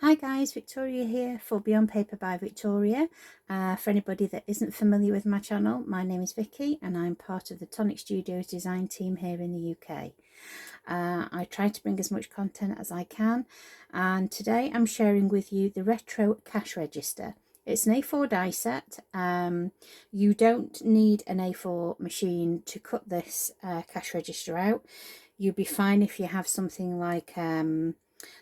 Hi guys, Victoria here for Beyond Paper by Victoria. For anybody that isn't familiar with my channel, my name is Vicky and I'm part of the Tonic Studios design team here in the UK. I try to bring as much content as I can, and today I'm sharing with you the retro cash register. It's an A4 die set. You don't need an A4 machine to cut this cash register out. You'll be fine if you have something like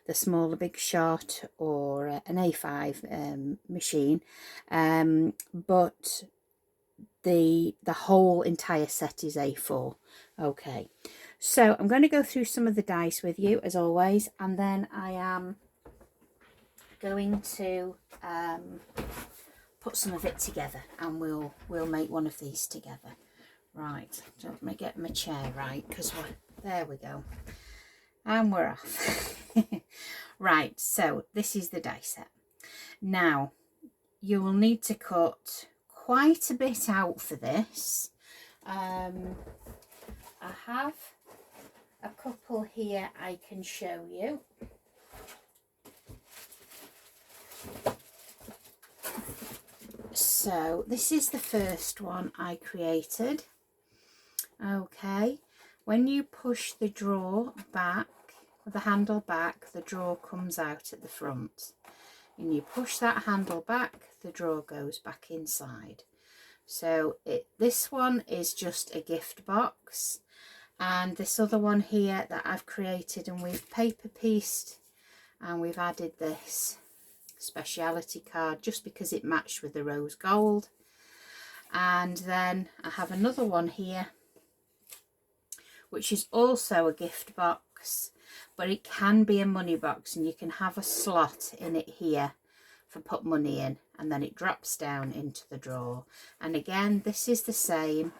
the smaller Big Shot or an A5 machine, but the whole entire set is A4. Okay, so I'm going to go through some of the dice with you as always, and then I am going to put some of it together, and we'll make one of these together. Right, so let me get my chair right, because there we go, and we're off. Right, so this is the die set. Now you will need to cut quite a bit out for this. I have a couple here I can show you. So this is the first one I created. Okay, when you push the drawer back, the handle back, the drawer comes out at the front, and you push that handle back, the drawer goes back inside. So this one is just a gift box, and this other one here that I've created, and we've paper pieced, and we've added this speciality card just because it matched with the rose gold. And then I have another one here which is also a gift box, but it can be a money box, and you can have a slot in it here for put money in, and then it drops down into the drawer. And again, this is the same.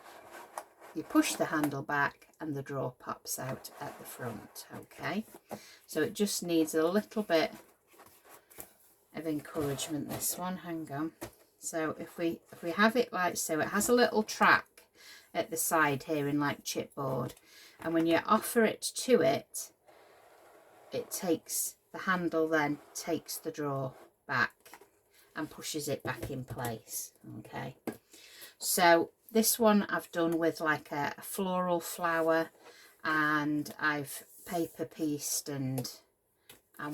You push the handle back and the drawer pops out at the front. Okay, so it just needs a little bit of encouragement, this one. Hang on. So if we have it like so, it has a little track at the side here in like chipboard, and when you offer it to it, it takes the handle, then takes the drawer back and pushes it back in place. Okay, so this one I've done with like a floral flower, and I've paper pieced and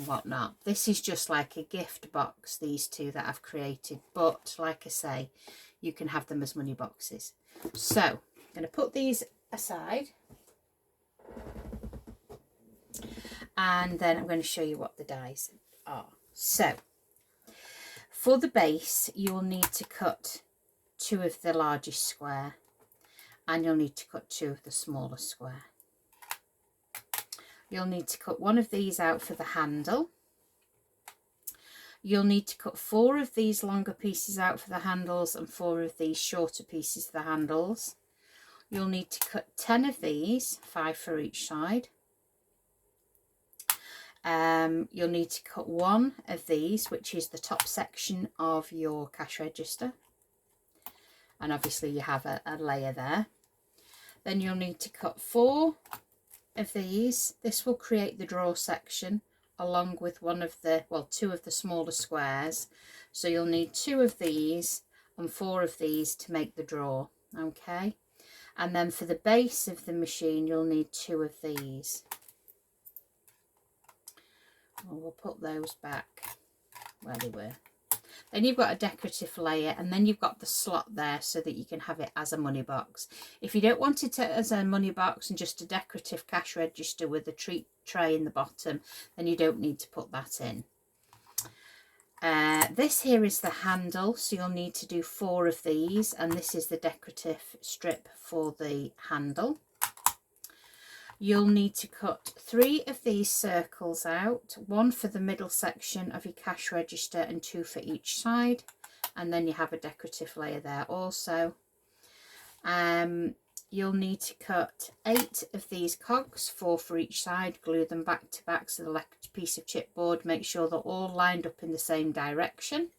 whatnot. This is just like a gift box, these two that I've created, but like I say, you can have them as money boxes. So I'm going to put these aside, and then I'm going to show you what the dies are. So for the base, you will need to cut 2 of the largest square, and you'll need to cut 2 of the smaller square. You'll need to cut 1 of these out for the handle. You'll need to cut 4 of these longer pieces out for the handles and 4 of these shorter pieces for the handles. You'll need to cut 10 of these, 5 for each side. You'll need to cut 1 of these, which is the top section of your cash register. And obviously you have a layer there. Then you'll need to cut 4 of these. This will create the drawer section along with 2 of the smaller squares. So you'll need 2 of these and 4 of these to make the drawer. Okay, and then for the base of the machine, you'll need 2 of these. Well, we'll put those back where they were. Then you've got a decorative layer, and then you've got the slot there so that you can have it as a money box. If you don't want it as a money box and just a decorative cash register with a treat tray in the bottom, then you don't need to put that in. This here is the handle, so you'll need to do 4 of these, and this is the decorative strip for the handle. You'll need to cut 3 of these circles out, 1 for the middle section of your cash register and 2 for each side, and then you have a decorative layer there also. You'll need to cut 8 of these cogs, 4 for each side, glue them back to back so the piece of chipboard, make sure they're all lined up in the same direction.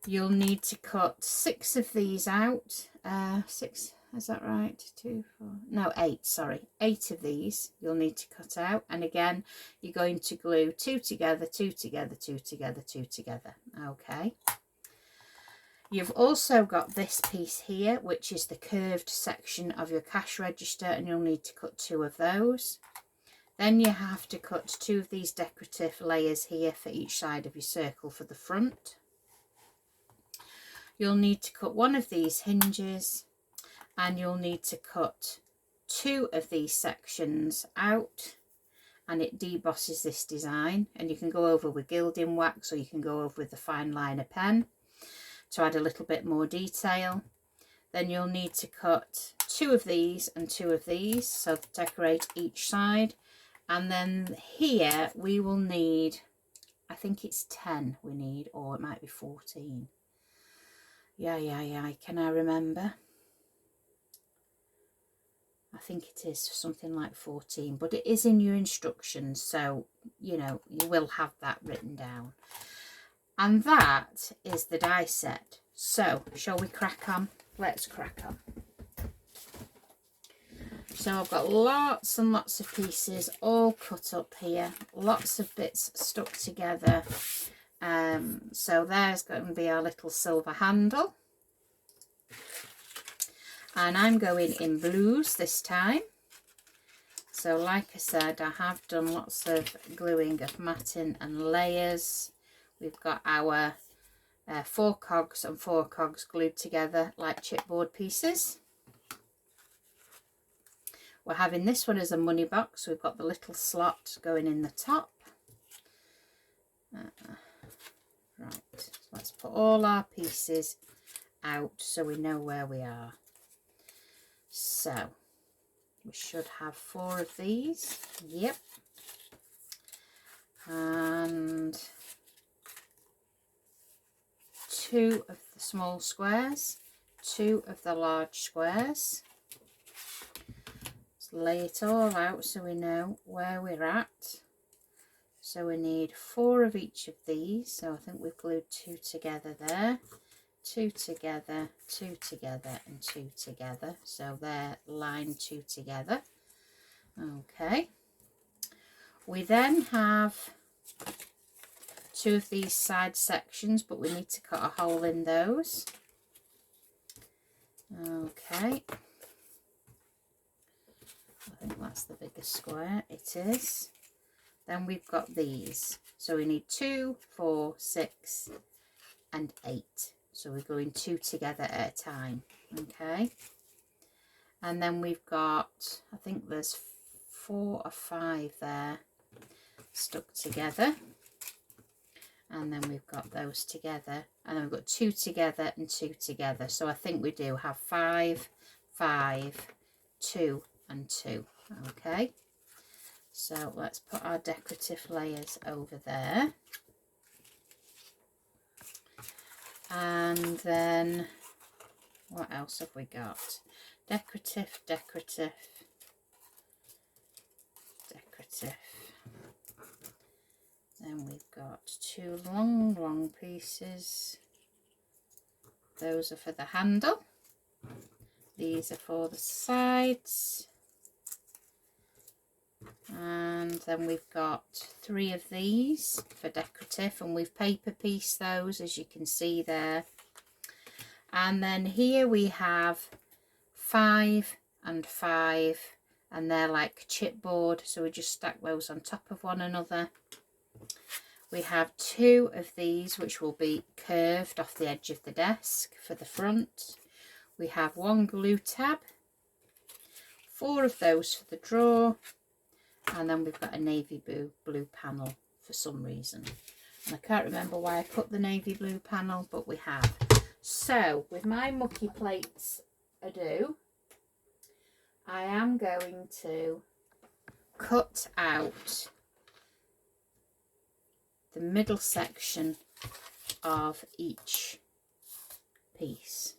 You'll need to cut 6 of these out, 6 is that right? 2, 4, no, 8, sorry. 8 of these you'll need to cut out. And again, you're going to glue 2 together, 2 together, 2 together, 2 together. Okay. You've also got this piece here, which is the curved section of your cash register, and you'll need to cut 2 of those. Then you have to cut 2 of these decorative layers here for each side of your circle for the front. You'll need to cut 1 of these hinges, and you'll need to cut 2 of these sections out, and it debosses this design. And you can go over with gilding wax, or you can go over with the fine liner pen to add a little bit more detail. Then you'll need to cut 2 of these and 2 of these, so decorate each side. And then here we will need, I think it's 10 we need, or it might be 14. Yeah, can I remember? I think it is something like 14, but it is in your instructions, so you know you will have that written down. And that is the die set. So shall we crack on? Let's crack on. So I've got lots and lots of pieces all cut up here, lots of bits stuck together. So there's going to be our little silver handle, and I'm going in blues this time. So like I said, I have done lots of gluing of matting and layers. We've got our 4 cogs and 4 cogs glued together like chipboard pieces. We're having this one as a money box. We've got the little slot going in the top. Right, so let's put all our pieces out so we know where we are. So we should have 4 of these. Yep. And 2 of the small squares, 2 of the large squares. Let's lay it all out so we know where we're at. So we need 4 of each of these. So I think we've glued 2 together there, 2 together, 2 together, and 2 together. So they're lined 2 together. Okay. We then have 2 of these side sections, but we need to cut a hole in those. Okay. I think that's the biggest square. It is. Then we've got these. So we need 2, 4, 6, and 8. So we're going 2 together at a time. Okay. And then we've got, I think there's 4 or 5 there stuck together. And then we've got those together. And then we've got 2 together and 2 together. So I think we do have 5, 5, 2, and 2. Okay. So let's put our decorative layers over there. And then what else have we got? Decorative, decorative, decorative. Then we've got 2 long pieces. Those are for the handle. These are for the sides. And then we've got 3 of these for decorative, and we've paper pieced those, as you can see there. And then here we have 5 and 5, and they're like chipboard, so we just stack those on top of one another. We have 2 of these which will be curved off the edge of the desk for the front. We have 1 glue tab, 4 of those for the drawer, and then we've got a navy blue panel for some reason. And I can't remember why I put the navy blue panel, but we have. So with my mucky plates ado, I am going to cut out the middle section of each piece.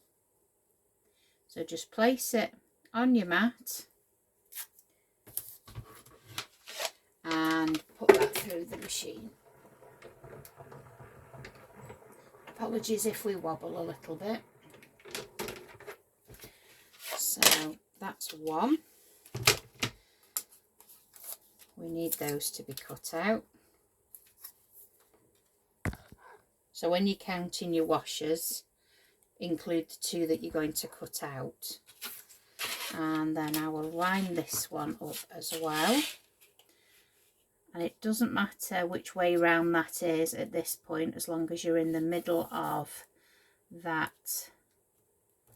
So just place it on your mat and put that through the machine. Apologies if we wobble a little bit. So that's one. We need those to be cut out. So when you're counting your washers, include the 2 that you're going to cut out. And then I will line this one up as well. And it doesn't matter which way round that is at this point, as long as you're in the middle of that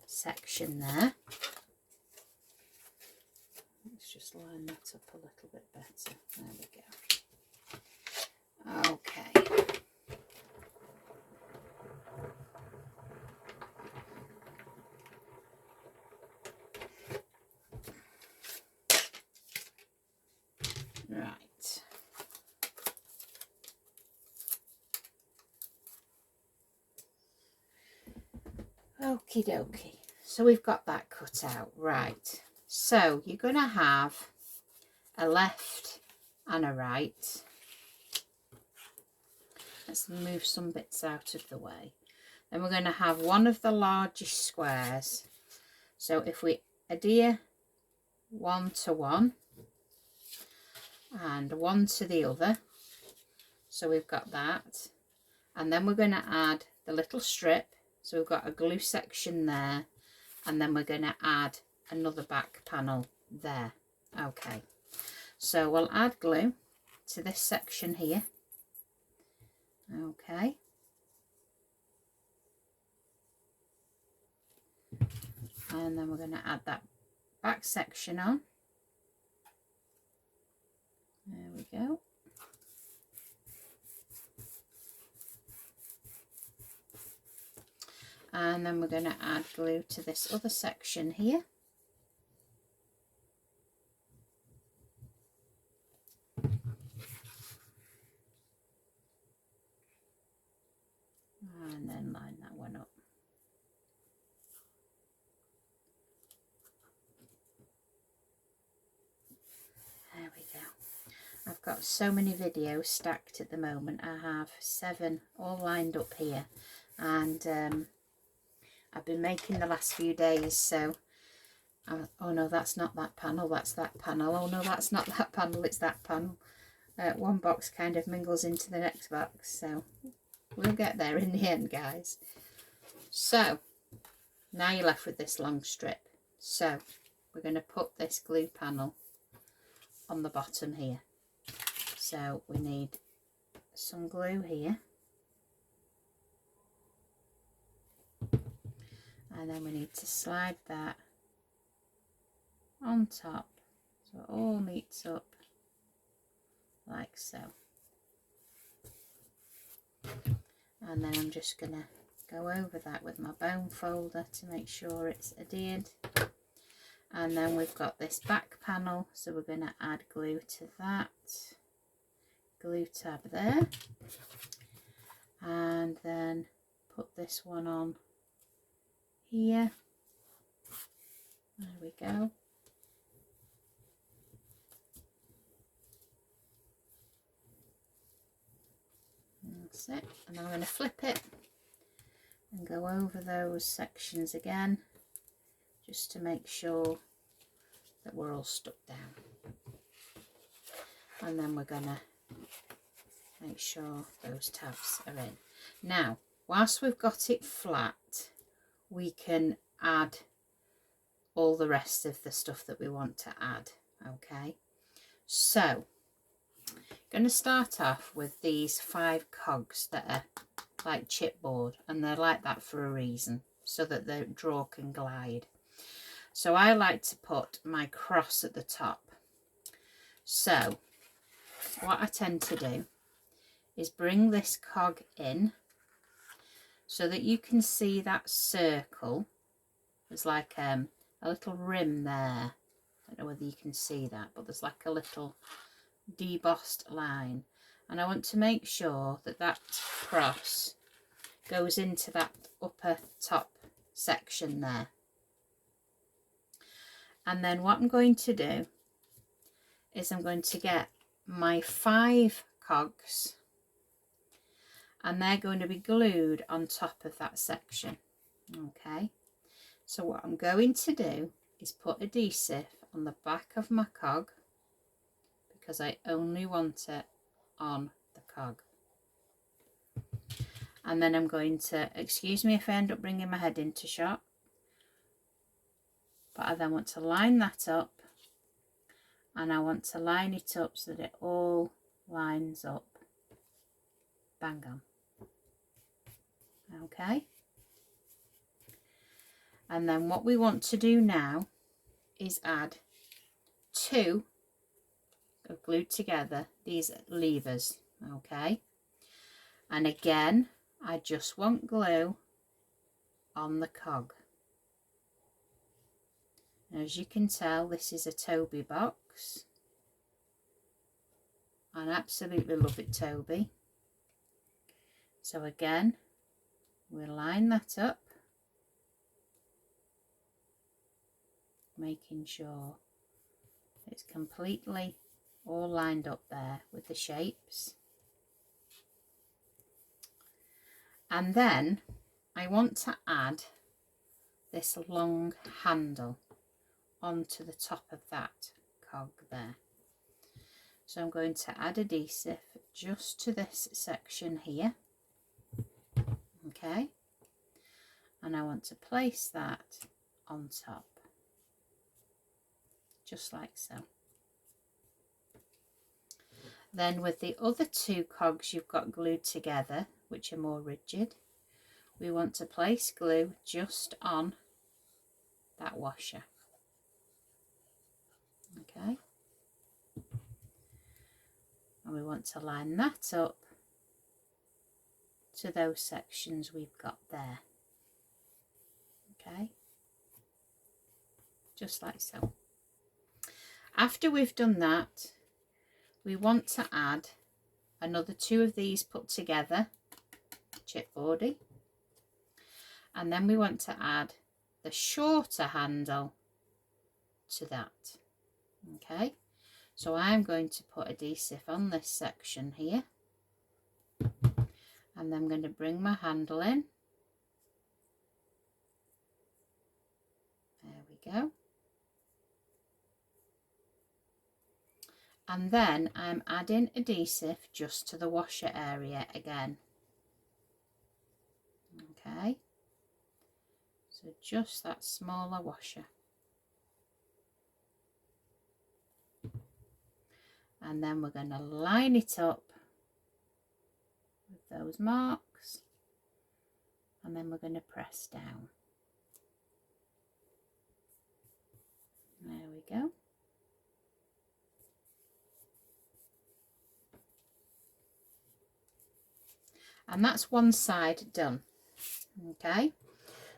section there. Let's just line that up a little bit better. There we go. Okay. Right. Okie dokie. So we've got that cut out. Right. So you're going to have a left and a right. Let's move some bits out of the way. Then we're going to have one of the largest squares. So if we adhere 1 to one and 1 to the other, so we've got that, and then we're going to add the little strip, so we've got a glue section there, and then we're going to add another back panel there. Okay, so we'll add glue to this section here. Okay, and then we're going to add that back section on. There we go. And then we're going to add glue to this other section here. And then line that one up. There we go. I've got so many videos stacked at the moment. I have 7 all lined up here, and I've been making the last few days, so oh no, that's not that panel, that's that panel. Oh no, that's not that panel, it's that panel. One box kind of mingles into the next box, so we'll get there in the end, guys. So now you're left with this long strip. So we're going to put this glue panel on the bottom here. So we need some glue here, and then we need to slide that on top so it all meets up like so. And then I'm just going to go over that with my bone folder to make sure it's adhered. And then we've got this back panel, so we're going to add glue to that glue tab there, and then put this one on here. There we go. That's it. And then I'm going to flip it and go over those sections again, just to make sure that we're all stuck down. And then we're going to make sure those tabs are in. Now, whilst we've got it flat, we can add all the rest of the stuff that we want to add. Okay, so going to start off with these 5 cogs that are like chipboard, and they're like that for a reason, so that the drawer can glide. So I like to put my cross at the top. So what I tend to do is bring this cog in so that you can see that circle. There's like a little rim there. I don't know whether you can see that, but there's like a little debossed line, and I want to make sure that that cross goes into that upper top section there. And then what I'm going to do is I'm going to get my 5 cogs, and they're going to be glued on top of that section. Okay, so what I'm going to do is put adhesive on the back of my cog, because I only want it on the cog. And then I'm going to, excuse me if I end up bringing my head into shot, but I then want to line that up, and I want to line it up so that it all lines up bang on. Okay, and then what we want to do now is add 2 glued together these levers. Okay, and again I just want glue on the cog. As you can tell, this is a Toby box. I absolutely love it, Toby. So again, we'll line that up, making sure it's completely all lined up there with the shapes. And then I want to add this long handle onto the top of that cog there. So I'm going to add adhesive just to this section here. Okay, and I want to place that on top, just like so. Then with the other 2 cogs you've got glued together, which are more rigid, we want to place glue just on that washer. Okay, and we want to line that up to those sections we've got there. Okay, just like so. After we've done that, we want to add another 2 of these put together, chipboardy, and then we want to add the shorter handle to that. Okay, so I'm going to put adhesive on this section here, and then I'm going to bring my handle in. There we go. And then I'm adding adhesive just to the washer area again. Okay, so just that smaller washer. And then we're going to line it up with those marks, and then we're going to press down. There we go. And that's one side done. Okay,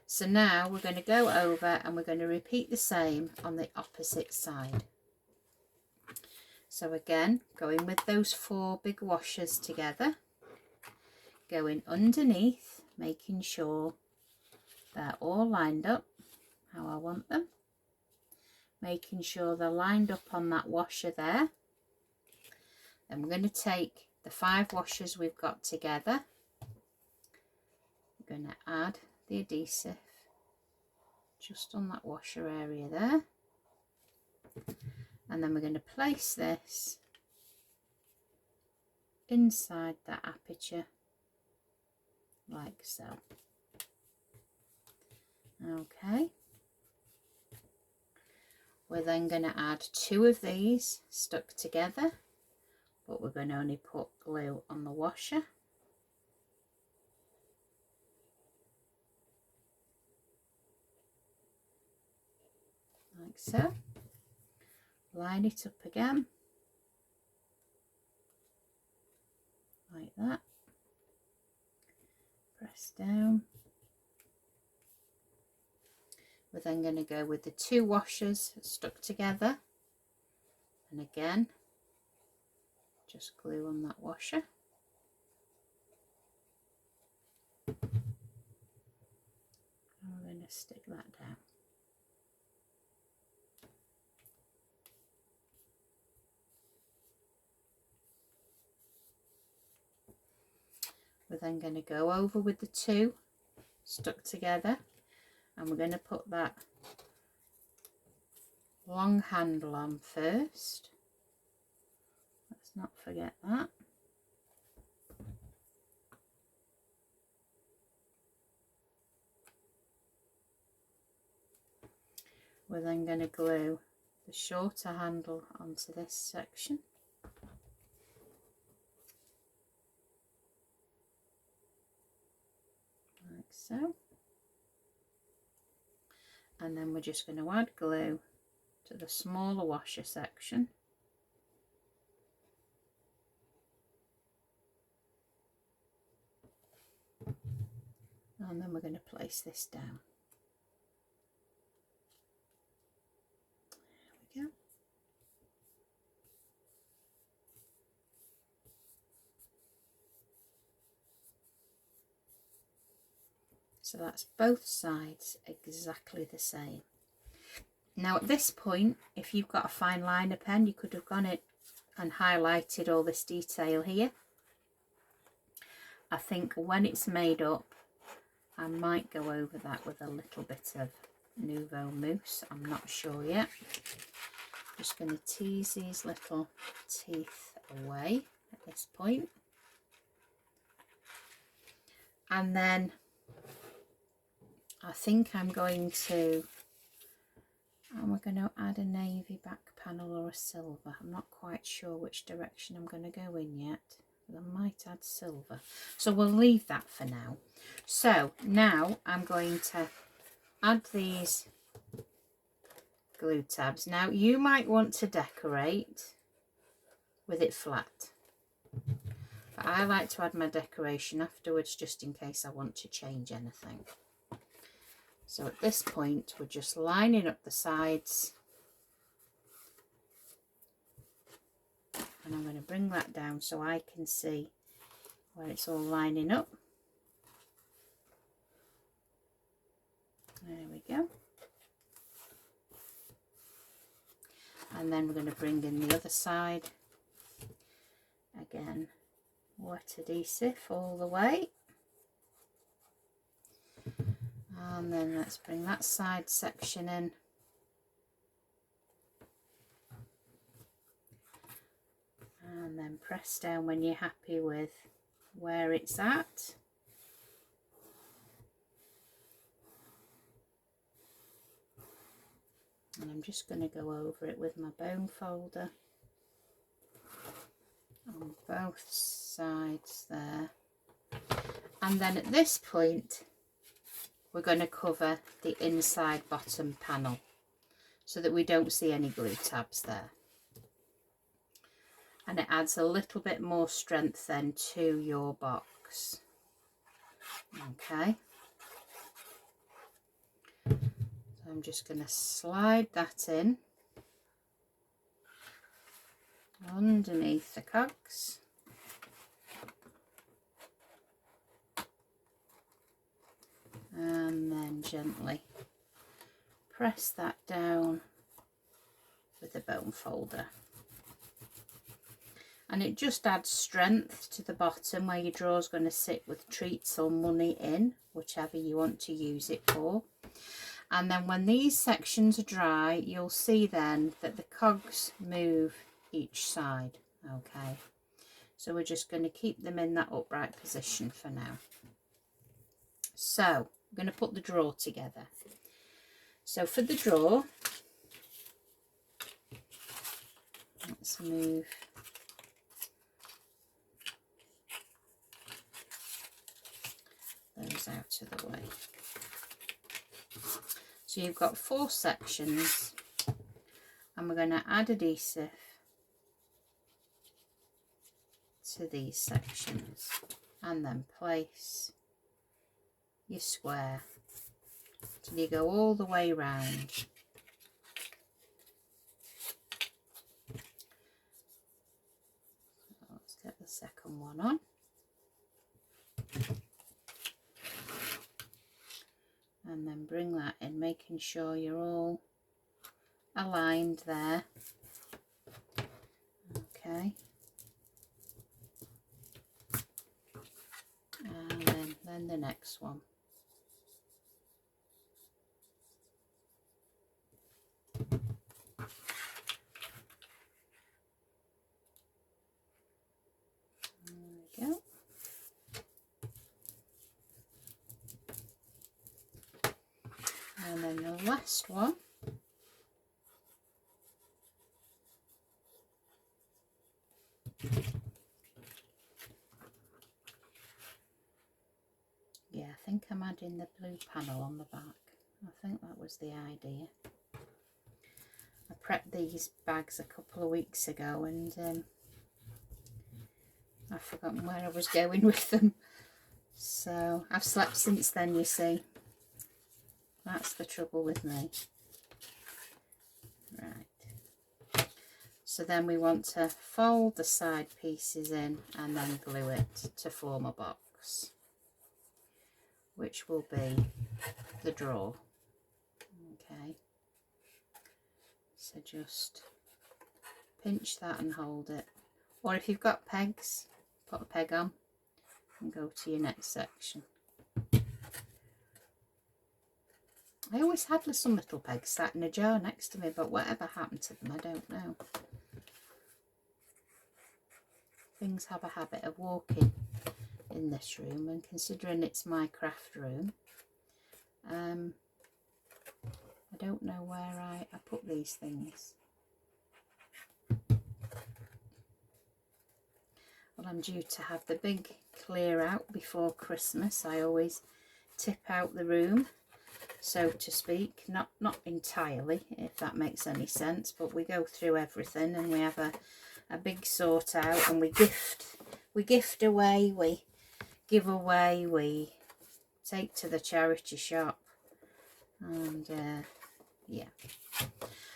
so now we're going to go over and we're going to repeat the same on the opposite side. So again, going with those 4 big washers together, going underneath, making sure they're all lined up how I want them, making sure they're lined up on that washer there. Then we're going to take the 5 washers we've got together, we're going to add the adhesive just on that washer area there, and then we're going to place this inside that aperture like so. Okay, we're then going to add 2 of these stuck together, but we're going to only put glue on the washer. Like so. Line it up again, like that. Press down. We're then going to go with the 2 washers stuck together, and again just glue on that washer. And we're going to stick that down. We're then going to go over with the 2 stuck together, and we're going to put that long handle on first. Let's not forget that. We're then going to glue the shorter handle onto this section. Like so. And then we're just going to add glue to the smaller washer section. And then we're going to place this down. There we go. So that's both sides exactly the same. Now at this point, if you've got a fine liner pen, you could have gone it and highlighted all this detail here. I think when it's made up, I might go over that with a little bit of Nouveau Mousse. I'm not sure yet. Just going to tease these little teeth away at this point. And then I think I'm going to add a navy back panel or a silver. I'm not quite sure which direction I'm going to go in yet. But I might add silver. So we'll leave that for now. So now I'm going to add these glue tabs. Now you might want to decorate with it flat. But I like to add my decoration afterwards just in case I want to change anything. So at this point, we're just lining up the sides. And I'm going to bring that down so I can see where it's all lining up. There we go. And then we're going to bring in the other side. Again, wet adhesive all the way. And then let's bring that side section in. And then press down when you're happy with where it's at. And I'm just going to go over it with my bone folder on both sides there. And then at this point, we're going to cover the inside bottom panel so that we don't see any glue tabs there. And it adds a little bit more strength then to your box. Okay. So I'm just going to slide that in underneath the cogs. And then gently press that down with the bone folder. And it just adds strength to the bottom where your drawer is going to sit with treats or money in, whichever you want to use it for. And then when these sections are dry, you'll see then that the cogs move each side. Okay, so we're just going to keep them in that upright position for now. So I'm going to put the drawer together. So for the drawer, let's move those out of the way. So you've got 4 sections, and we're going to add adhesive to these sections and then place your square till you go all the way round. So let's get the second one on. And then bring that in, making sure you're all aligned there. Okay. And then the next one. then the last one. Yeah, I think I'm adding the blue panel on the back. I think that was the idea. I prepped these bags a couple of weeks ago and I've forgotten where I was going with them. So I've slept since then, you see. That's the trouble with me. Right. So then we want to fold the side pieces in and then glue it to form a box, which will be the drawer. Okay. So just pinch that and hold it. Or if you've got pegs, put a peg on and go to your next section. I always had some little pegs sat in a jar next to me, but whatever happened to them, I don't know. Things have a habit of walking in this room, and considering it's my craft room, I don't know where I put these things. Well, I'm due to have the big clear out before Christmas. I always tip out the room, so to speak, not entirely, if that makes any sense, but we go through everything and we have a big sort out, and we gift away, we give away, we take to the charity shop, and yeah.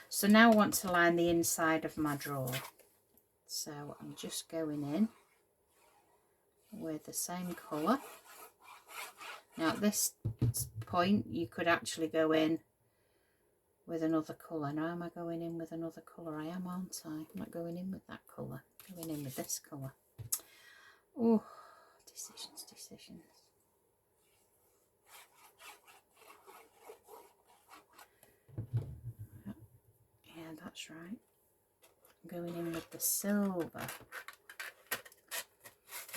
So now I want to line the inside of my drawer, so I'm just going in with the same colour. Now at this point you could actually go in with another colour. Now am I going in with another colour? I am, aren't I? I'm not going in with that colour. I'm going in with this colour. Oh, decisions. Yeah, that's right. I'm going in with the silver.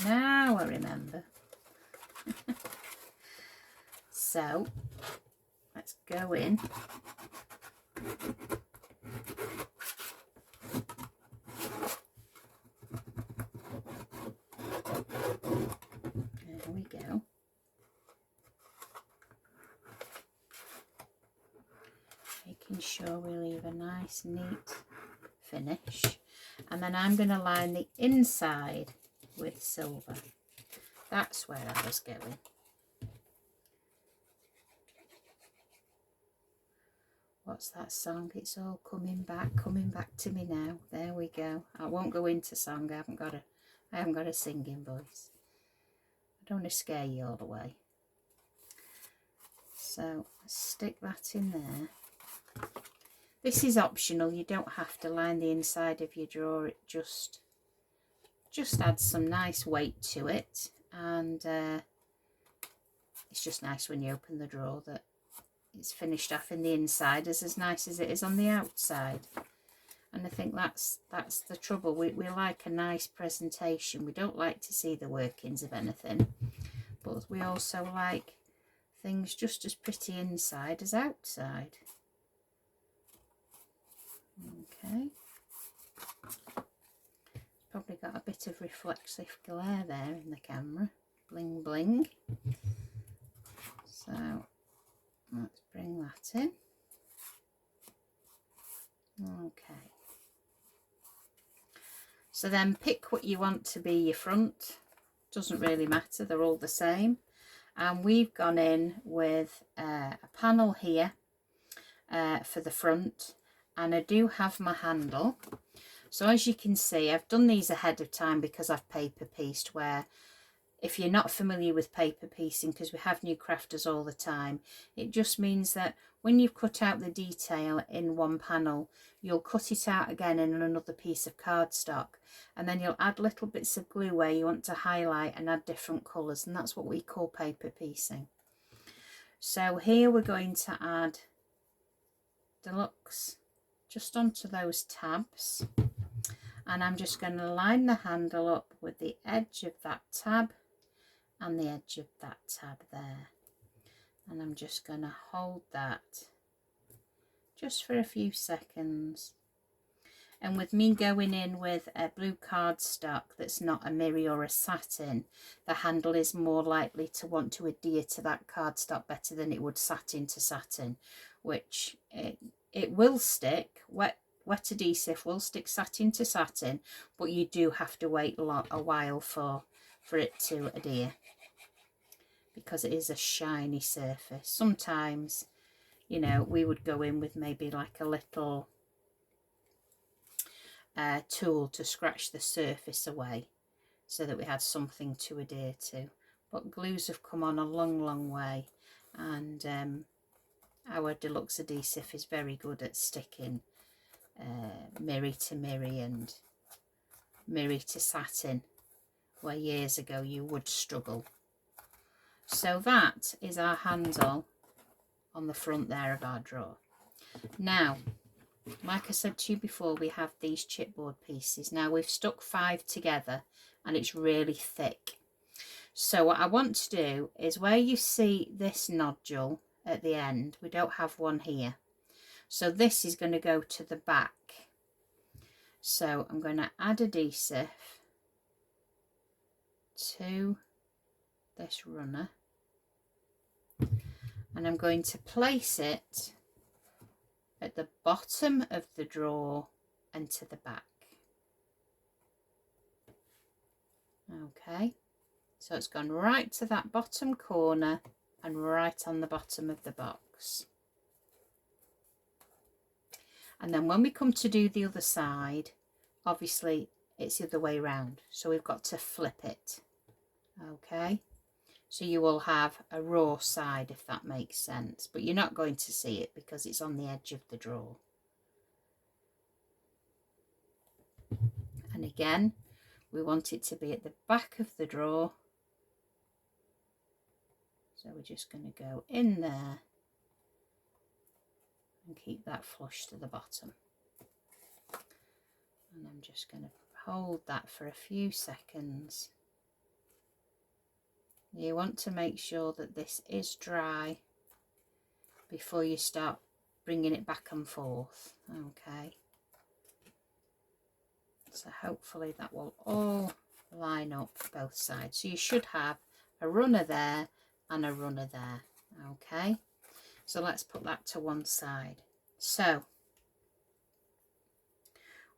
Now I remember. So let's go in. There we go. Making sure we leave a nice neat finish, and then I'm going to line the inside with silver. That's where I was going. What's that song? It's all coming back to me now. There we go. I won't go into song. I haven't got a singing voice. I don't want to scare you all the way. So stick that in there. This is optional. You don't have to line the inside of your drawer. It just adds some nice weight to it, and it's just nice when you open the drawer that it's finished off in the inside as nice as it is on the outside. And I think that's the trouble. We like a nice presentation. We don't like to see the workings of anything, but we also like things just as pretty inside as outside. Okay. Probably got a bit of reflexive glare there in the camera. Bling bling. So let's bring that in. Okay. So then pick what you want to be your front. Doesn't really matter, they're all the same. And we've gone in with a panel here for the front, and I do have my handle. So as you can see, I've done these ahead of time because I've paper pieced, where if you're not familiar with paper piecing, because we have new crafters all the time, it just means that when you've cut out the detail in one panel, you'll cut it out again in another piece of cardstock, and then you'll add little bits of glue where you want to highlight and add different colours, and that's what we call paper piecing. So here we're going to add Deluxe just onto those tabs, and I'm just going to line the handle up with the edge of that tab and the edge of that tab there, and I'm just going to hold that just for a few seconds. And with me going in with a blue cardstock that's not a mirror or a satin, the handle is more likely to want to adhere to that cardstock better than it would satin to satin, which it will stick. Wet adhesive will stick satin to satin, but you do have to wait a while for it to adhere, because it is a shiny surface. Sometimes, you know, we would go in with maybe like a little tool to scratch the surface away so that we had something to adhere to. But glues have come on a long way, and our deluxe adhesive is very good at sticking mirror to mirror and mirror to satin, where years ago you would struggle. So that is our handle on the front there of our drawer. Now, like I said to you before, we have these chipboard pieces. Now we've stuck 5 together and it's really thick. So what I want to do is, where you see this nodule at the end, we don't have one here. So this is going to go to the back. So I'm going to add adhesive to this runner, and I'm going to place it at the bottom of the drawer and to the back. Okay, so it's gone right to that bottom corner and right on the bottom of the box. And then when we come to do the other side, obviously it's the other way around, so we've got to flip it. Okay, so you will have a raw side, if that makes sense, but you're not going to see it because it's on the edge of the drawer. And again, we want it to be at the back of the drawer, so we're just going to go in there and keep that flush to the bottom. And I'm just going to hold that for a few seconds. You want to make sure that this is dry before you start bringing it back and forth. Okay, so hopefully that will all line up both sides. So you should have a runner there and a runner there. Okay, so let's put that to one side. So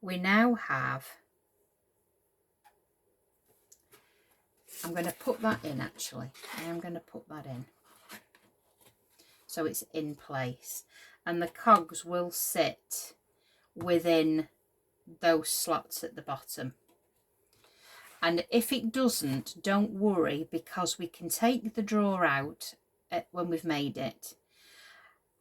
we now have, I'm going to put that in actually. I am going to put that in so it's in place, and the cogs will sit within those slots at the bottom. And if it doesn't, don't worry, because we can take the drawer out when we've made it,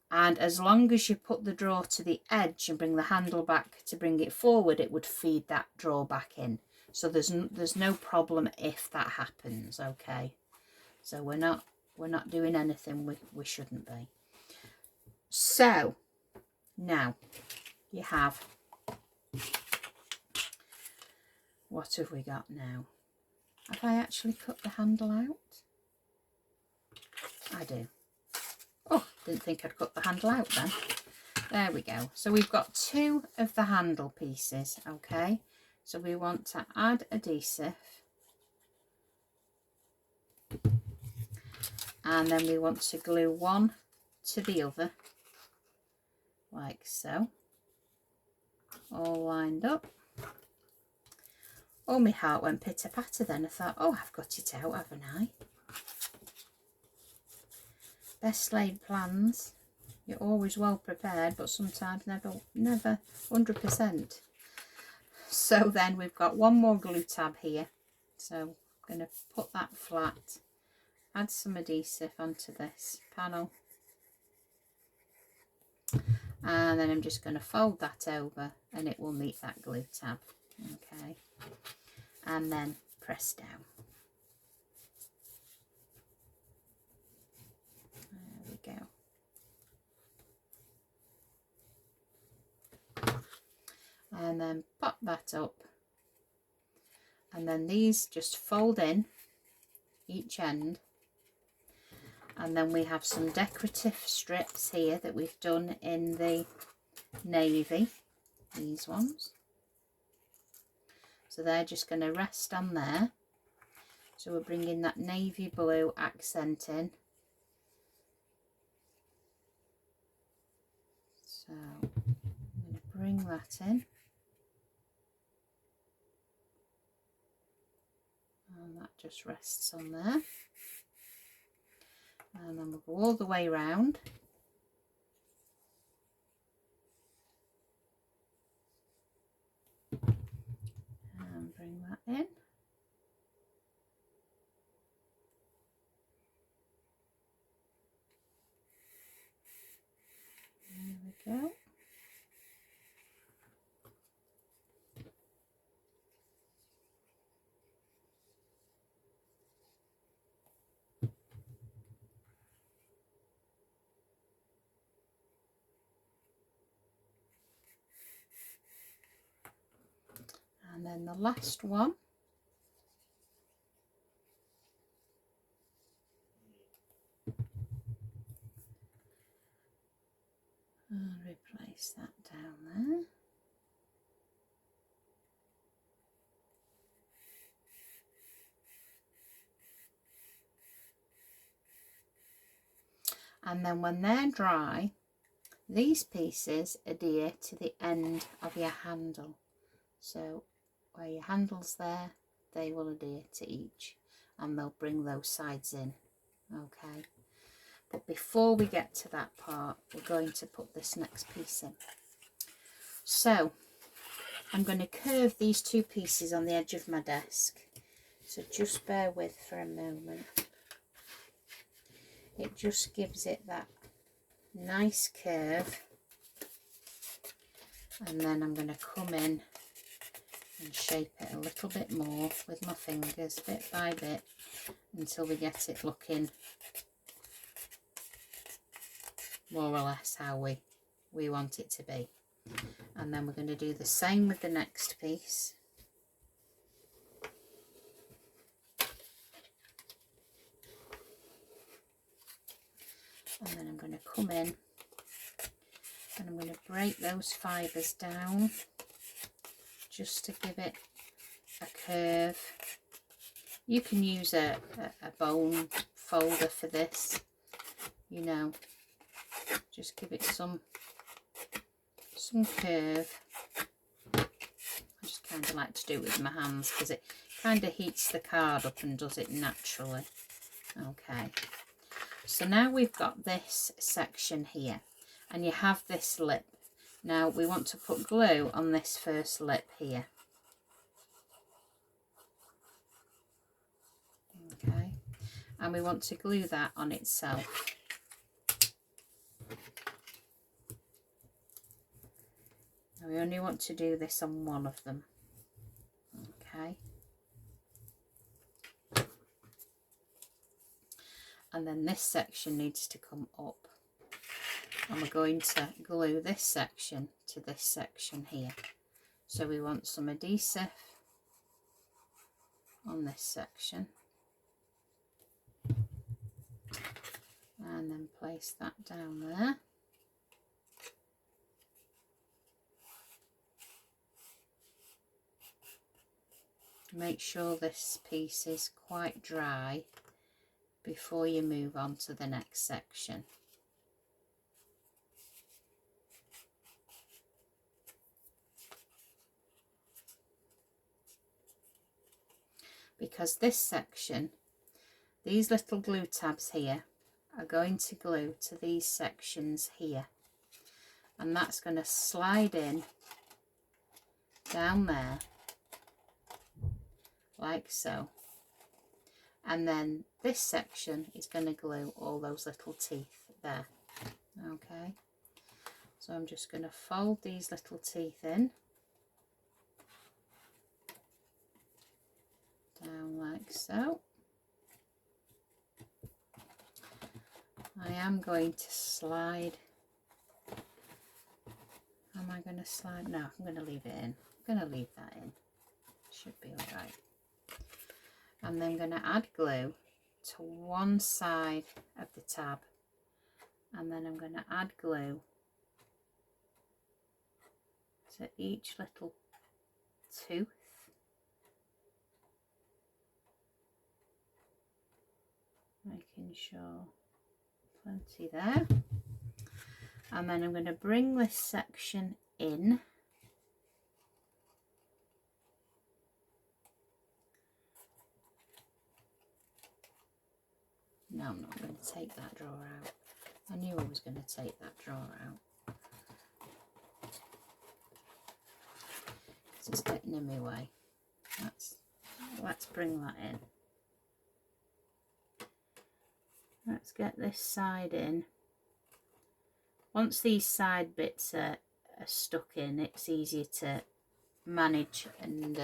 and as long as you put the drawer to the edge and bring the handle back to bring it forward, it would feed that drawer back in. So there's no problem if that happens. Okay, so we're not doing anything we shouldn't be. So now you have, what have we got now? Have I actually cut the handle out? I do. Oh, didn't think I'd cut the handle out then. There we go. So we've got 2 of the handle pieces. Okay, so we want to add adhesive, and then we want to glue one to the other like so, all lined up. Oh, my heart went pitter patter then. I thought, oh, I've got it out, haven't I? Best laid plans. You're always well prepared, but sometimes never 100%. So then we've got one more glue tab here. So I'm going to put that flat, add some adhesive onto this panel, and then I'm just going to fold that over and it will meet that glue tab. Okay, and then press down. There we go. And then pop that up, and then these just fold in each end, And then we have some decorative strips here that we've done in the navy, these ones. So they're just going to rest on there. So we're bringing that navy blue accent in. So I'm going to bring that in. And that just rests on there. And then we'll go all the way round. And bring that in. There we go. And then the last one. And replace that down there. And then when they're dry, these pieces adhere to the end of your handle. So where your handle's there, they will adhere to each, and they'll bring those sides in. Okay, but before we get to that part, we're going to put this next piece in. So I'm going to curve these two pieces on the edge of my desk, so just bear with for a moment. It just gives it that nice curve, and then I'm going to come in and shape it a little bit more with my fingers, bit by bit, until we get it looking more or less how we want it to be. And then we're going to do the same with the next piece. And then I'm going to come in and I'm going to break those fibres down just to give it a curve. You can use a bone folder for this, you know, just give it some curve. I just kind of like to do it with my hands because it kind of heats the card up and does it naturally. Okay, so now we've got this section here and you have this lip. Now we want to put glue on this first lip here. Okay, and we want to glue that on itself. Now we only want to do this on one of them. Okay, and then this section needs to come up, and we're going to glue this section to this section here. So we want some adhesive on this section, and then place that down there. Make sure this piece is quite dry before you move on to the next section. Because this section, these little glue tabs here are going to glue to these sections here, and that's going to slide in down there like so, and then this section is going to glue all those little teeth there. Okay, so I'm just going to fold these little teeth in down like so. I am going to slide. Am I going to slide? No, I'm going to leave it in. I'm going to leave that in. Should be alright. And then I'm going to add glue to one side of the tab, and then I'm going to add glue to each little tooth. Making sure plenty there. And then I'm going to bring this section in. No, I'm not going to take that drawer out. I knew I was going to take that drawer out. It's getting in my way. Let's bring that in. Let's get this side in. Once these side bits are stuck in, it's easier to manage and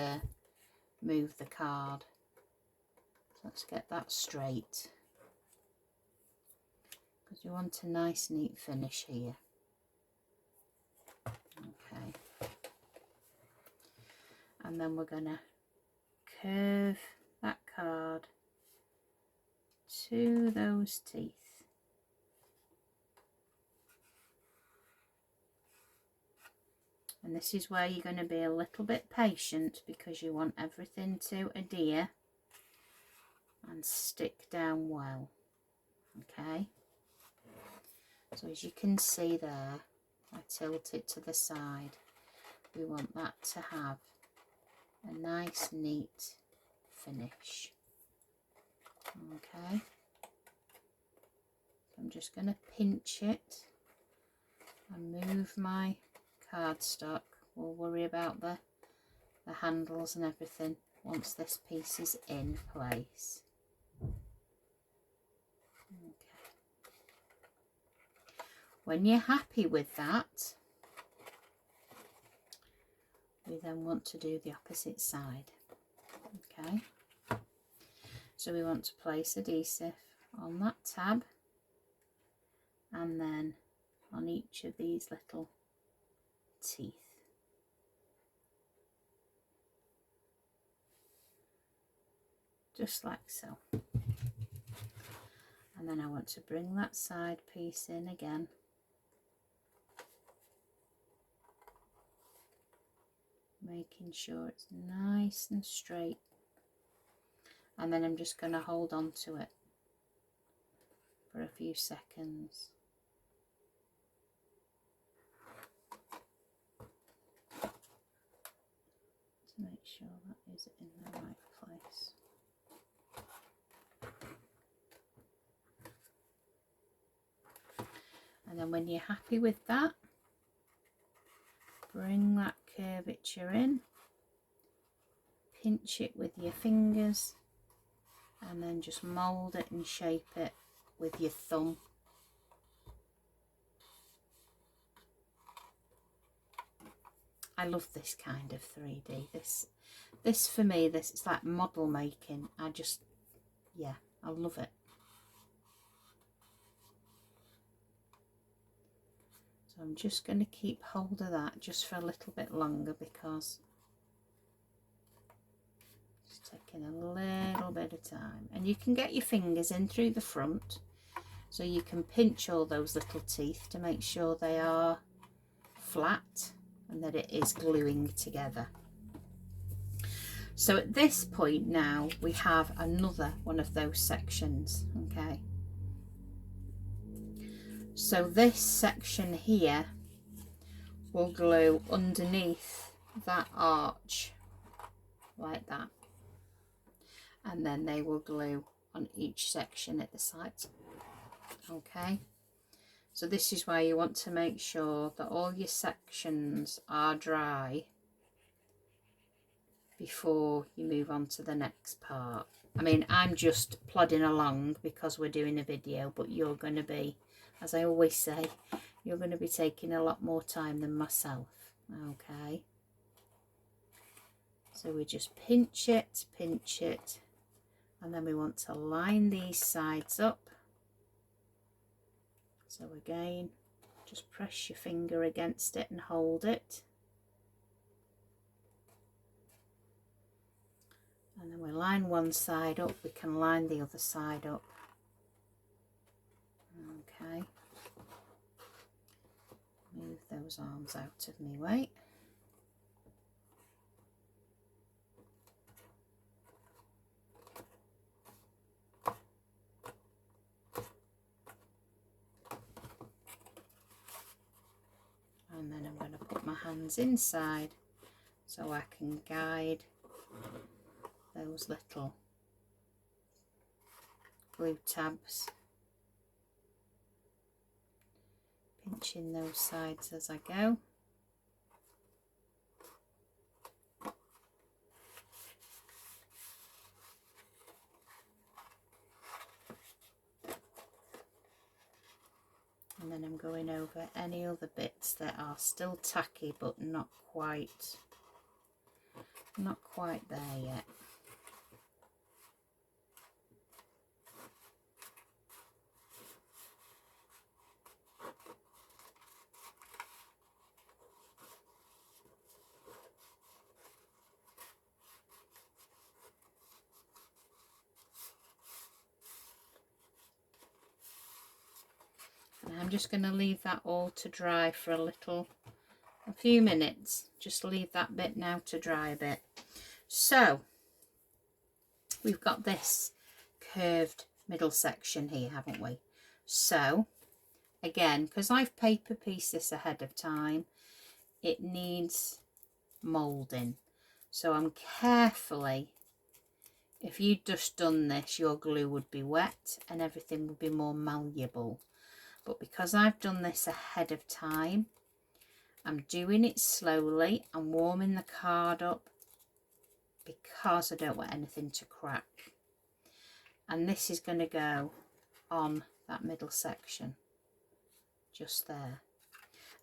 move the card. So let's get that straight, because you want a nice neat finish here. Okay. And then we're going to curve that card to those teeth. And this is where you're going to be a little bit patient, because you want everything to adhere and stick down well. Okay. So as you can see there, I tilt it to the side. We want that to have a nice neat finish. Okay. I'm just going to pinch it and move my cardstock. We'll worry about the handles and everything once this piece is in place. Okay. When you're happy with that, we then want to do the opposite side. Okay, so we want to place adhesive on that tab, and then on each of these little teeth. Just like so. And then I want to bring that side piece in again. Making sure it's nice and straight. And then I'm just going to hold on to it for a few seconds. To make sure that is in the right place. And then when you're happy with that, bring that curvature in, pinch it with your fingers, and then just mould it and shape it with your thumb. I love this kind of 3D. This for me, it's like model making. Yeah, I love it. So I'm just going to keep hold of that just for a little bit longer, because it's taking a little bit of time. And you can get your fingers in through the front, so you can pinch all those little teeth to make sure they are flat and that it is gluing together. So at this point now we have another one of those sections. Okay, so this section here will glue underneath that arch like that, and then they will glue on each section at the sides. Okay, so this is why you want to make sure that all your sections are dry before you move on to the next part. I mean, I'm just plodding along because we're doing a video, but you're going to be, as I always say, you're going to be taking a lot more time than myself. Okay, so we just pinch it, and then we want to line these sides up. So again, just press your finger against it and hold it. And then we line one side up, we can line the other side up. Okay. Move those arms out of my way. And then I'm going to put my hands inside so I can guide those little glue tabs, pinching those sides as I go. And then I'm going over any other bits that are still tacky but not quite there yet. And I'm just going to leave that all to dry for a few minutes. Just leave that bit now to dry a bit. So we've got this curved middle section here, haven't we? So again, because I've paper pieced this ahead of time, it needs moulding. So I'm carefully, if you'd just done this, your glue would be wet and everything would be more malleable. But because I've done this ahead of time, I'm doing it slowly. I'm warming the card up because I don't want anything to crack. And this is going to go on that middle section, just there.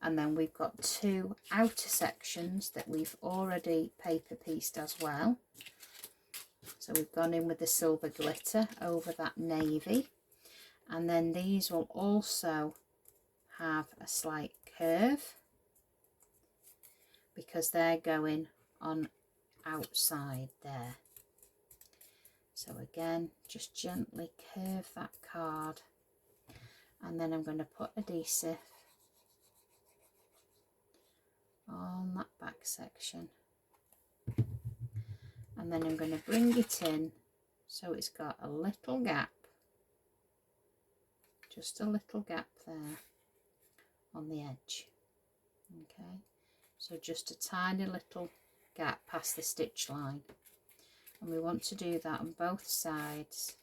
And then we've got two outer sections that we've already paper pieced as well. So we've gone in with the silver glitter over that navy. And then these will also have a slight curve because they're going on outside there. So again, just gently curve that card, and then I'm going to put adhesive on that back section, and then I'm going to bring it in so it's got a little gap, just a little gap there on the edge. Okay, so just a tiny little gap past the stitch line, and we want to do that on both sides.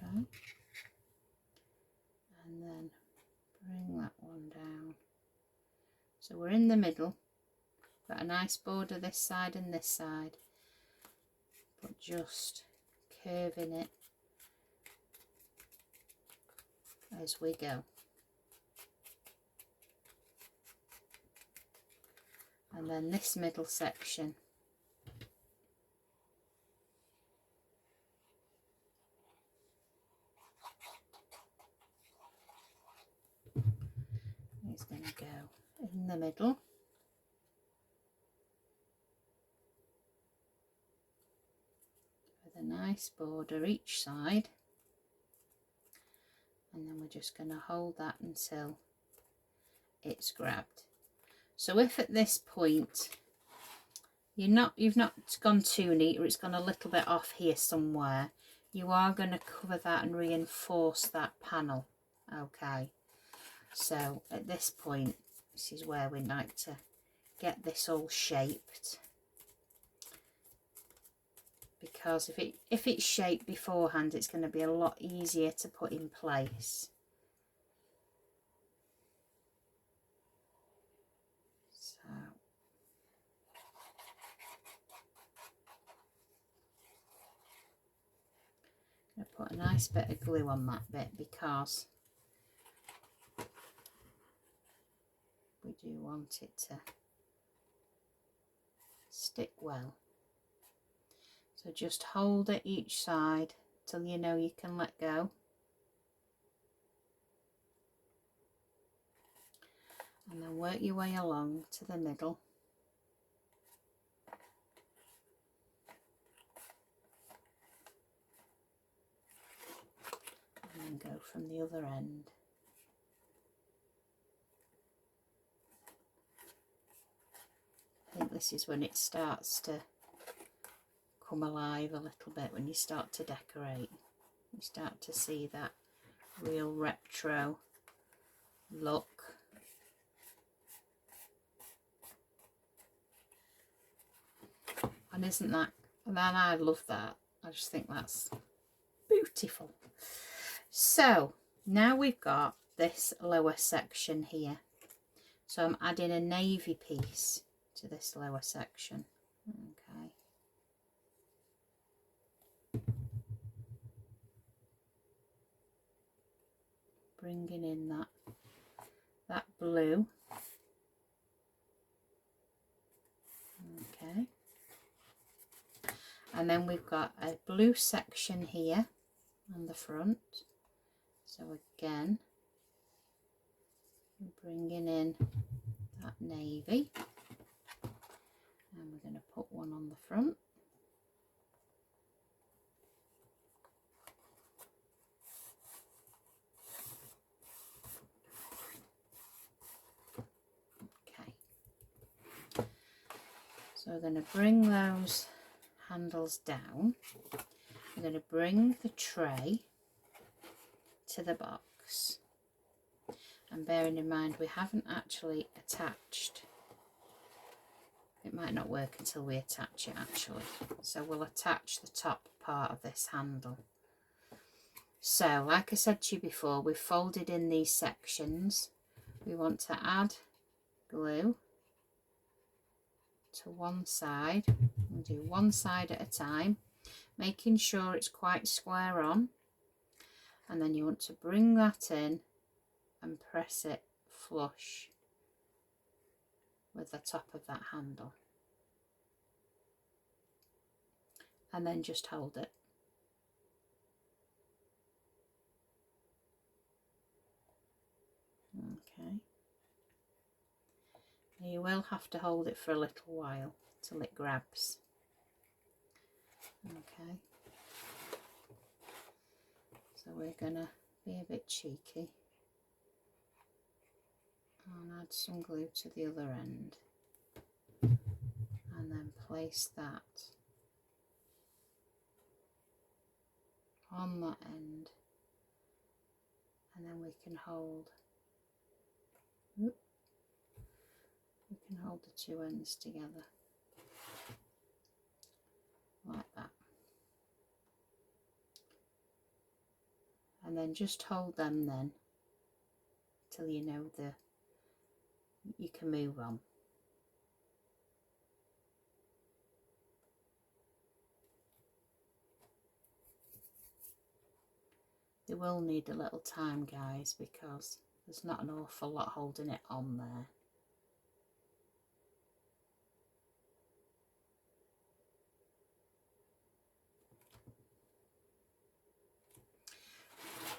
Okay, and then bring that one down. So we're in the middle, got a nice border this side and this side, but just curving it as we go. And then this middle section, is going to go in the middle. With a nice border each side. And then we're just going to hold that until it's grabbed. So if at this point you've not gone too neat, or it's gone a little bit off here somewhere, you are going to cover that and reinforce that panel. Okay, so at this point, this is where we like to get this all shaped, because if it's shaped beforehand, it's going to be a lot easier to put in place. So I'm going to put a nice bit of glue on that bit because we do want it to stick well. So just hold it each side till you know you can let go. And then work your way along to the middle. And then go from the other end. I think this is when it starts to come alive a little bit, when you start to decorate. You start to see that real retro look. And isn't that, and I love that. I just think that's beautiful. So now we've got this lower section here. So I'm adding a navy piece to this lower section. Okay. Bringing in that blue. Okay. And then we've got a blue section here on the front. So again, bringing in that navy. And we're going to put one on the front. Okay. So we're going to bring those handles down. I'm going to bring the tray to the box, and bearing in mind we haven't actually attached, it might not work until we attach it actually, so we'll attach the top part of this handle. So like I said to you before, we've folded in these sections. We want to add glue to one side. We'll do one side at a time, making sure it's quite square on, and then you want to bring that in and press it flush with the top of that handle, and then just hold it. Okay. You will have to hold it for a little while till it grabs. Okay. So we're gonna be a bit cheeky and add some glue to the other end, and then place that on that end, and then we can hold the two ends together like that, and then just hold them then till you know you can move on. They will need a little time, guys, because there's not an awful lot holding it on there.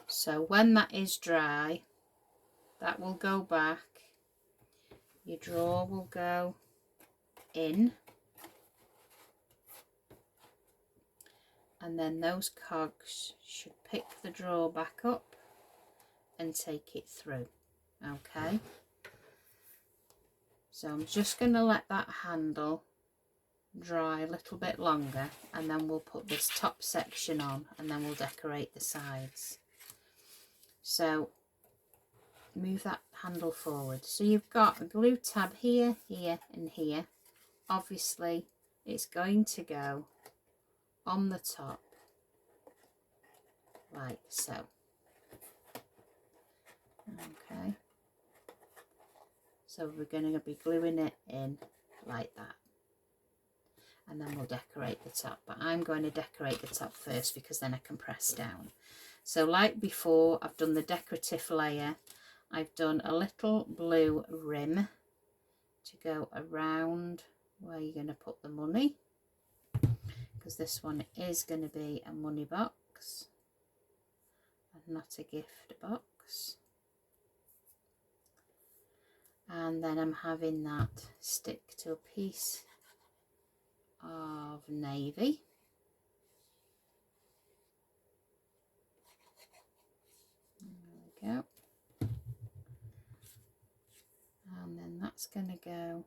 So when that is dry, that will go back, your drawer will go in, and then those cogs should pick the drawer back up and take it through. Okay, so I'm just going to let that handle dry a little bit longer, and then we'll put this top section on, and then we'll decorate the sides. So move that handle forward. So you've got a glue tab here, here and here. Obviously it's going to go on the top like so. Okay, so we're going to be gluing it in like that, and then we'll decorate the top, but I'm going to decorate the top first because then I can press down. So like before, I've done the decorative layer. I've done a little blue rim to go around where you're going to put the money, because this one is going to be a money box. box and not a gift box. And then I'm having that stick to a piece of navy. There we go. And then that's going to go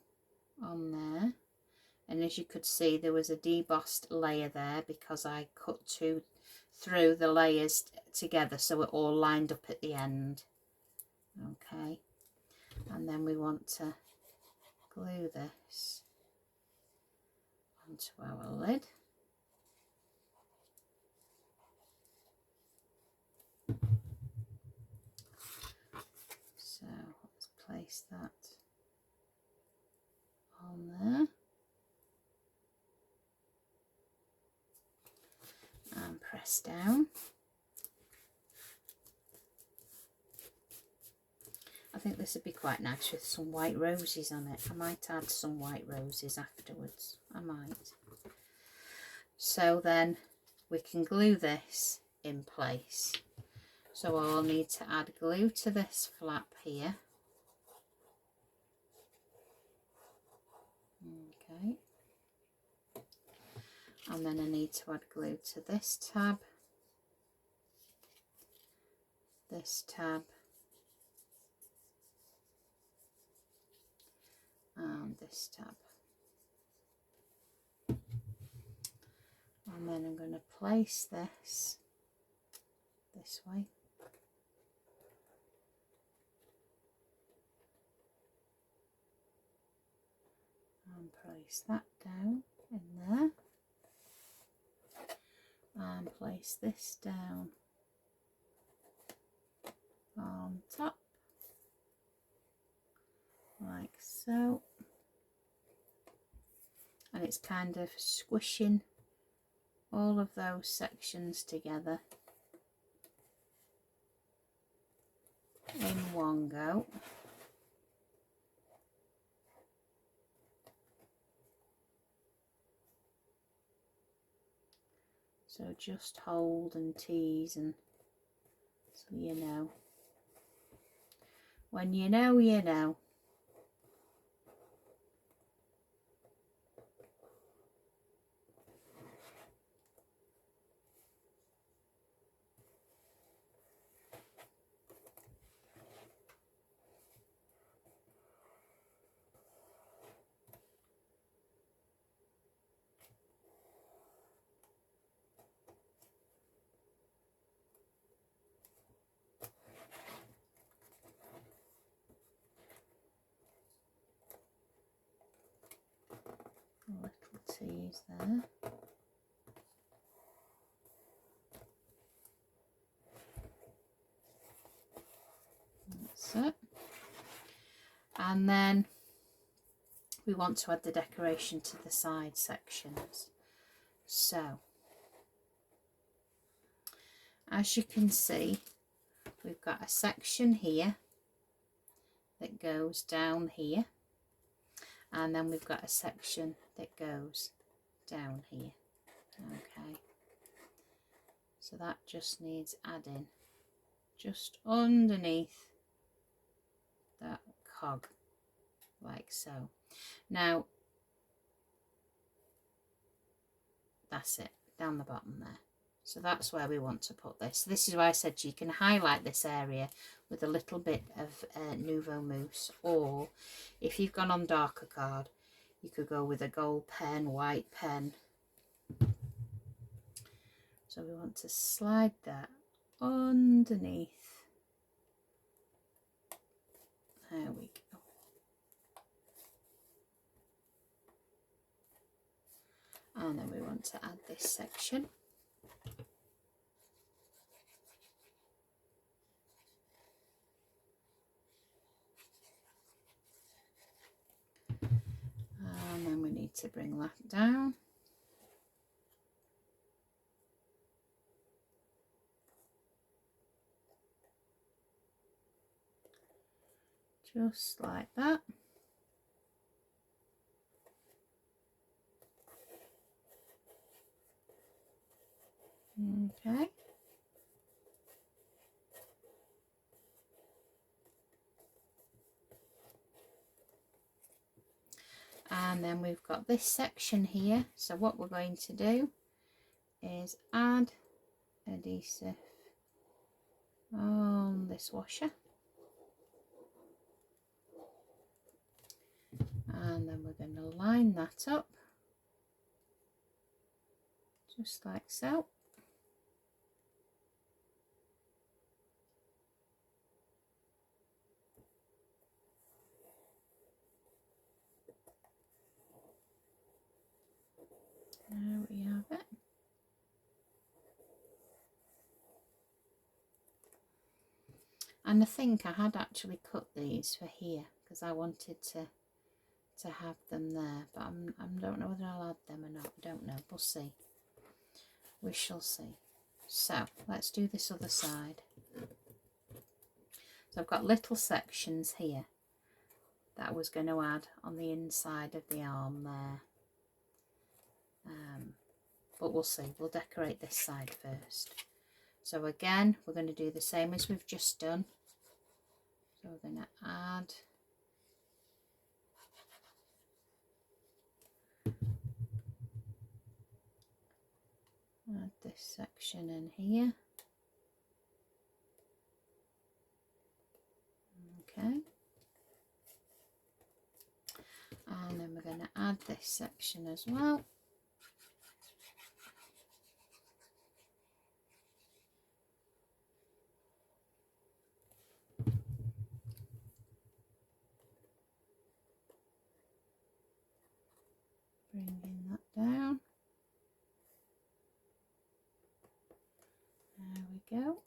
on there. And as you could see, there was a debossed layer there because I cut through the layers together so it all lined up at the end. Okay, and then we want to glue this onto our lid. So let's place that on there and press down. I think this would be quite nice with some white roses on it. I might add some white roses afterwards. I might. So then we can glue this in place. So I'll need to add glue to this flap here. Okay. And then I need to add glue to this tab, this tab, and this tab. And then I'm going to place this way. And place that down in there. And place this down on top, like so. And it's kind of squishing all of those sections together in one go. So just hold and tease, and so you know. When you know, you know. A little tease there. That's it. And then we want to add the decoration to the side sections. So as you can see, we've got a section here that goes down here, and then we've got a section that goes down here. Okay, so that just needs adding just underneath that cog, like so. Now that's it, down the bottom there. So that's where we want to put this. This is why I said you can highlight this area with a little bit of Nouveau Mousse, or if you've gone on darker card, you could go with a gold pen, white pen. So we want to slide that underneath. There we go. And then we want to add this section. And then we need to bring that down. Just like that. Okay. And then we've got this section here. So what we're going to do is add adhesive on this washer. And then we're going to line that up just like so. There we have it. And I think I had actually cut these for here because I wanted to have them there, but I don't know whether I'll add them or not. I don't know. We'll see. We shall see. So let's do this other side. So I've got little sections here that I was going to add on the inside of the arm there. But we'll see. We'll decorate this side first. So again, we're going to do the same as we've just done. So we're going to add this section in here. Okay. And then we're going to add this section as well. Bringing that down. There we go.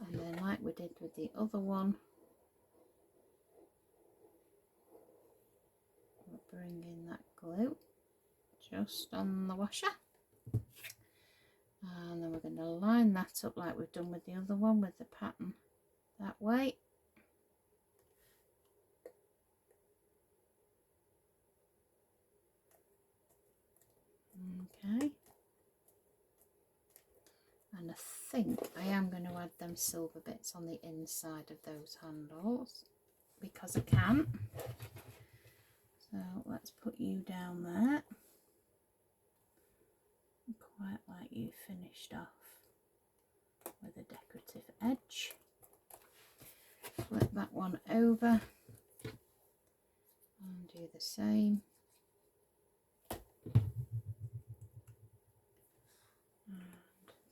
And then like we did with the other one, we're bringing that glue just on the washer. And then we're going to line that up like we've done with the other one with the pattern that way. Okay. And I think I am going to add them silver bits on the inside of those handles because I can. So let's put you down there. Quite like you finished off with a decorative edge. Flip that one over and do the same.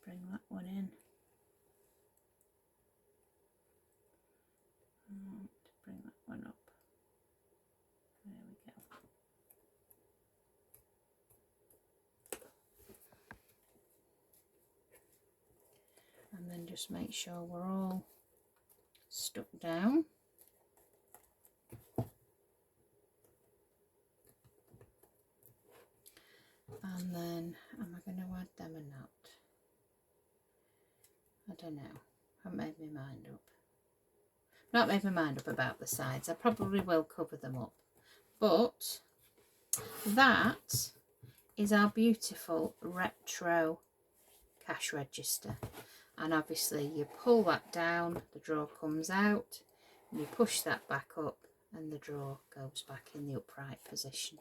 Bring that one in and bring that one up. There we go. And then just make sure we're all stuck down. And then am I going to add them or not? I don't know. I haven't made my mind up. Not made my mind up about the sides. I probably will cover them up. But that is our beautiful retro cash register. And obviously you pull that down, the drawer comes out, and you push that back up and the drawer goes back in the upright position.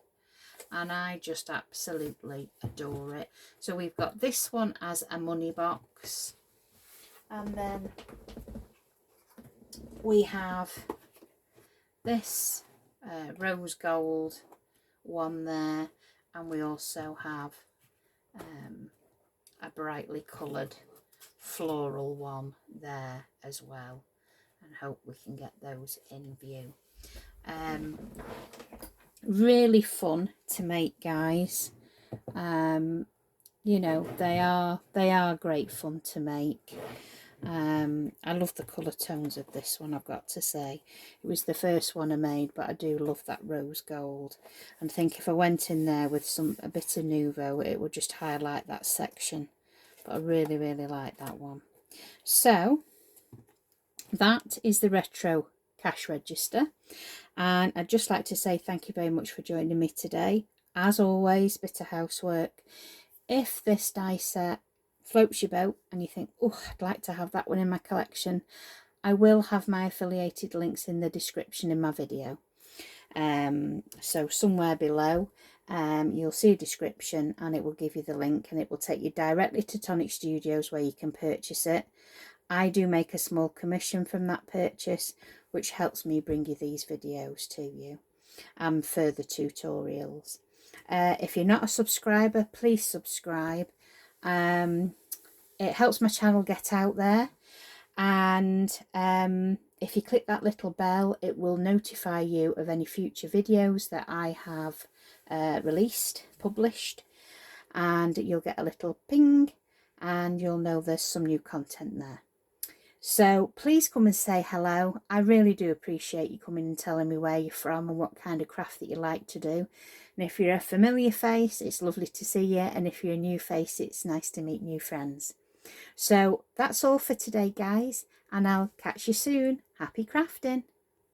And I just absolutely adore it. So we've got this one as a money box. And then we have this rose gold one there, and we also have a brightly coloured floral one there as well, and hope we can get those in view. Really fun to make, guys. You know, they are great fun to make. I love the colour tones of this one, I've got to say. It was the first one I made, but I do love that rose gold. And I think if I went in there with a bit of Nouveau, it would just highlight that section. But I really, really like that one. So that is the retro cash register. And I'd just like to say thank you very much for joining me today. As always, bit of housework. If this die set floats your boat and you think, oh, I'd like to have that one in my collection, I will have my affiliated links in the description in my video. So somewhere below you'll see a description, and it will give you the link, and it will take you directly to Tonic Studios where you can purchase it. I do make a small commission from that purchase, which helps me bring you these videos to you and further tutorials. If you're not a subscriber, please subscribe. It helps my channel get out there, and if you click that little bell, it will notify you of any future videos that I have published, and you'll get a little ping and you'll know there's some new content there. So please come and say hello. I really do appreciate you coming and telling me where you're from and what kind of craft that you like to do. And if you're a familiar face, it's lovely to see you, and if you're a new face, it's nice to meet new friends. So that's all for today, guys, and I'll catch you soon. Happy crafting!